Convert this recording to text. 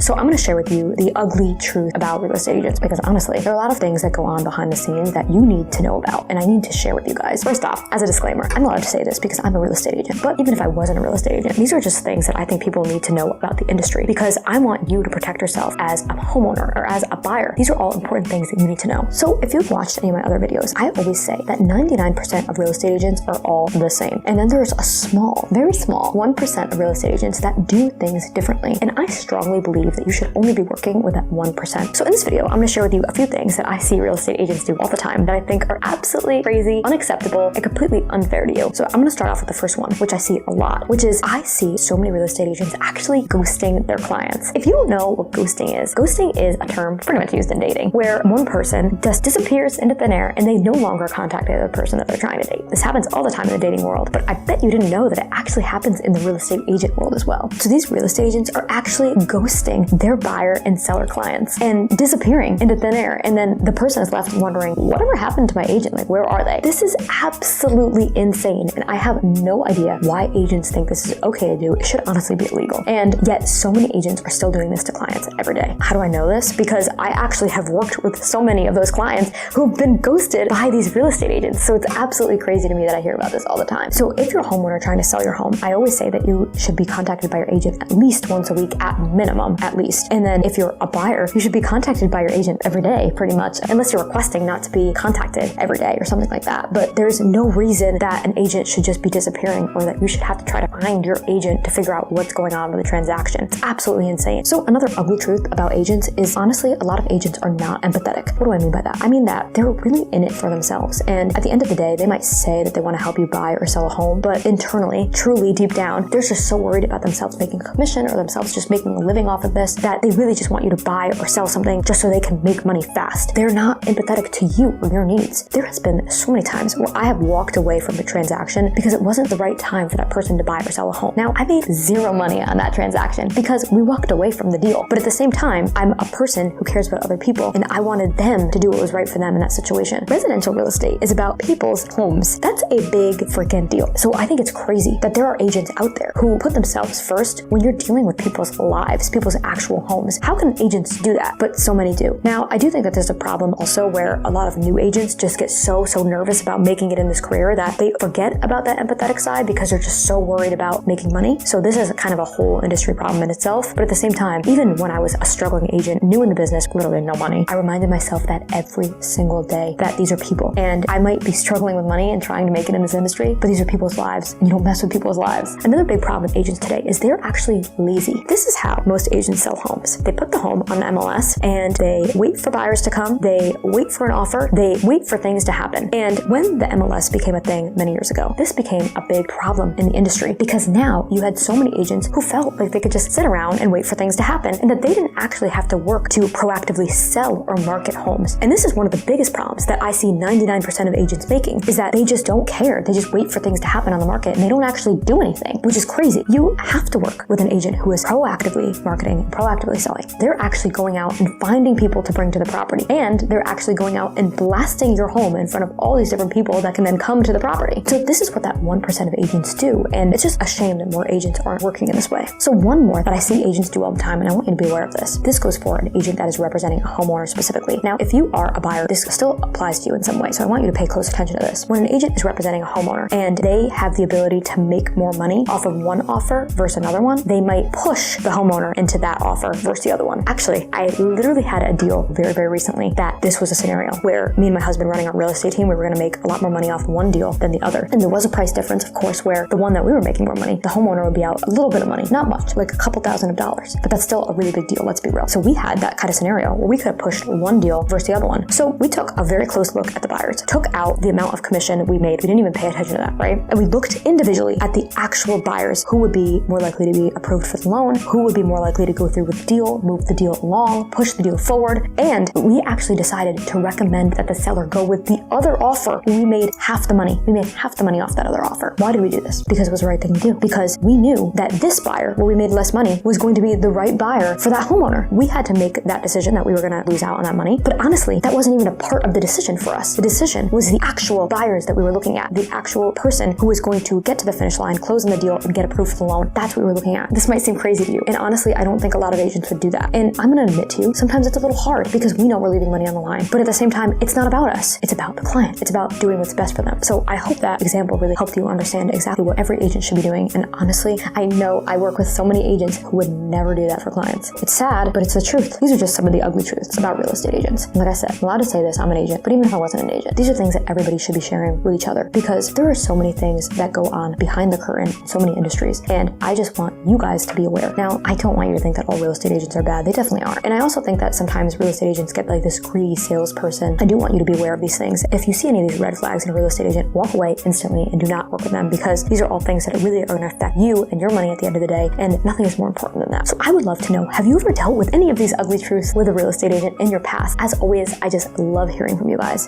So I'm going to share with you the ugly truth about real estate agents, because honestly, there are a lot of things that go on behind the scenes that you need to know about, and I need to share with you guys. First off, as a disclaimer, I'm allowed to say this because I'm a real estate agent, but even if I wasn't a real estate agent, these are just things that I think people need to know about the industry, because I want you to protect yourself as a homeowner or as a buyer. These are all important things that you need to know. So if you've watched any of my other videos, I always say that 99% of real estate agents are all the same. And then there's a small, very small 1% of real estate agents that do things differently. And I strongly believe that you should only be working with that 1%. So in this video, I'm going to share with you a few things that I see real estate agents do all the time that I think are absolutely crazy, unacceptable, and completely unfair to you. So I'm going to start off with the first one, which I see a lot, which is I see so many real estate agents actually ghosting their clients. If you don't know what ghosting is a term pretty much used in dating, where one person just disappears into thin air and they no longer contact the other person that they're trying to date. This happens all the time in the dating world, but I bet you didn't know that it actually happens in the real estate agent world as well. So these real estate agents are actually ghosting their buyer and seller clients and disappearing into thin air, and then the person is left wondering, whatever happened to my agent? Like, where are they? This is absolutely insane, and I have no idea why agents think this is okay to do. It should honestly be illegal, and yet so many agents are still doing this to clients every day. How do I know this? Because I actually have worked with so many of those clients who've been ghosted by these real estate agents, so it's absolutely crazy to me that I hear about this all the time. So if you're a homeowner trying to sell your home, I always say that you should be contacted by your agent at least once a week, at minimum, at least. And then if you're a buyer, you should be contacted by your agent every day, pretty much, unless you're requesting not to be contacted every day or something like that. But there's no reason that an agent should just be disappearing, or that you should have to try to find your agent to figure out what's going on with the transaction. It's absolutely insane. So another ugly truth about agents is, honestly, a lot of agents are not empathetic. What do I mean by that? I mean that they're really in it for themselves, and at the end of the day, they might say that they want to help you buy or sell a home, but internally, truly deep down, they're just so worried about themselves making a commission or themselves just making a living off of this that they really just want you to buy or sell something just so they can make money fast. They're not empathetic to you or your needs. There has been so many times where I have walked away from a transaction because it wasn't the right time for that person to buy or sell a home. Now, I made zero money on that transaction because we walked away from the deal, but at the same time, I'm a person who cares about other people, and I wanted them to do what was right for them in that situation. Residential real estate is about people's homes. That's a big freaking deal. So I think it's crazy that there are agents out there who put themselves first when you're dealing with people's lives, people's actual homes. How can agents do that? But so many do. Now, I do think that there's a problem also where a lot of new agents just get so nervous about making it in this career that they forget about that empathetic side because they're just so worried about making money. So this is kind of a whole industry problem in itself. But at the same time, even when I was a struggling agent, new in the business, literally no money, I reminded myself that every single day that these are people, and I might be struggling with money and trying to make it in this industry, but these are people's lives, and you don't mess with people's lives. Another big problem with agents today is they're actually lazy. This is how most agents sell homes. They put the home on the MLS and they wait for buyers to come, they wait for an offer, they wait for things to happen. And when the MLS became a thing many years ago, this became a big problem in the industry, because now you had so many agents who felt like they could just sit around and wait for things to happen, and that they didn't actually have to work to proactively sell or market homes. And this is one of the biggest problems that I see 99% of agents making, is that they just don't care. They just wait for things to happen on the market and they don't actually do anything, which is crazy. You have to work with an agent who is proactively marketing, proactively selling. They're actually going out and finding people to bring to the property, and they're actually going out and blasting your home in front of all these different people that can then come to the property. So this is what that 1% of agents do, and it's just a shame that more agents aren't working in this way. So one more that I see agents do all the time, and I want you to be aware of this. This goes for an agent that is representing a homeowner specifically. Now, if you are a buyer, this still applies to you in some way, so I want you to pay close attention to this. When an agent is representing a homeowner and they have the ability to make more money off of one offer versus another one, they might push the homeowner into that offer versus the other one. Actually, I literally had a deal very recently that this was a scenario where me and my husband running our real estate team, we were going to make a lot more money off one deal than the other. And there was a price difference, of course, where the one that we were making more money, the homeowner would be out a little bit of money, not much, like a couple $1,000s, but that's still a really big deal, let's be real. So we had that kind of scenario where we could have pushed one deal versus the other one. So we took a very close look at the buyers, took out the amount of commission we made. We didn't even pay attention to that, right? And we looked individually at the actual buyers, who would be more likely to be approved for the loan, who would be more likely to go through with the deal, move the deal along, push the deal forward. And we actually decided to recommend that the seller go with the other offer. We made half the money. We made half the money off that other offer. Why did we do this? Because it was the right thing to do. Because we knew that this buyer, where we made less money, was going to be the right buyer for that homeowner. We had to make that decision that we were going to lose out on that money. But honestly, that wasn't even a part of the decision for us. The decision was the actual buyers that we were looking at, the actual person who was going to get to the finish line, close on the deal, and get approved for the loan. That's what we were looking at. This might seem crazy to you. And honestly, I don't think think a lot of agents would do that. And I'm going to admit to you, sometimes it's a little hard because we know we're leaving money on the line. But at the same time, it's not about us. It's about the client. It's about doing what's best for them. So I hope that example really helped you understand exactly what every agent should be doing. And honestly, I know I work with so many agents who would never do that for clients. It's sad, but it's the truth. These are just some of the ugly truths about real estate agents. And like I said, I'm allowed to say this, I'm an agent, but even if I wasn't an agent, these are things that everybody should be sharing with each other because there are so many things that go on behind the curtain in so many industries. And I just want you guys to be aware. Now, I don't want you to think that all real estate agents are bad. They definitely are. And I also think that sometimes real estate agents get like this greedy salesperson. I do want you to be aware of these things. If you see any of these red flags in a real estate agent, walk away instantly and do not work with them because these are all things that really are going to affect you and your money at the end of the day. And nothing is more important than that. So I would love to know, have you ever dealt with any of these ugly truths with a real estate agent in your past? As always, I just love hearing from you guys.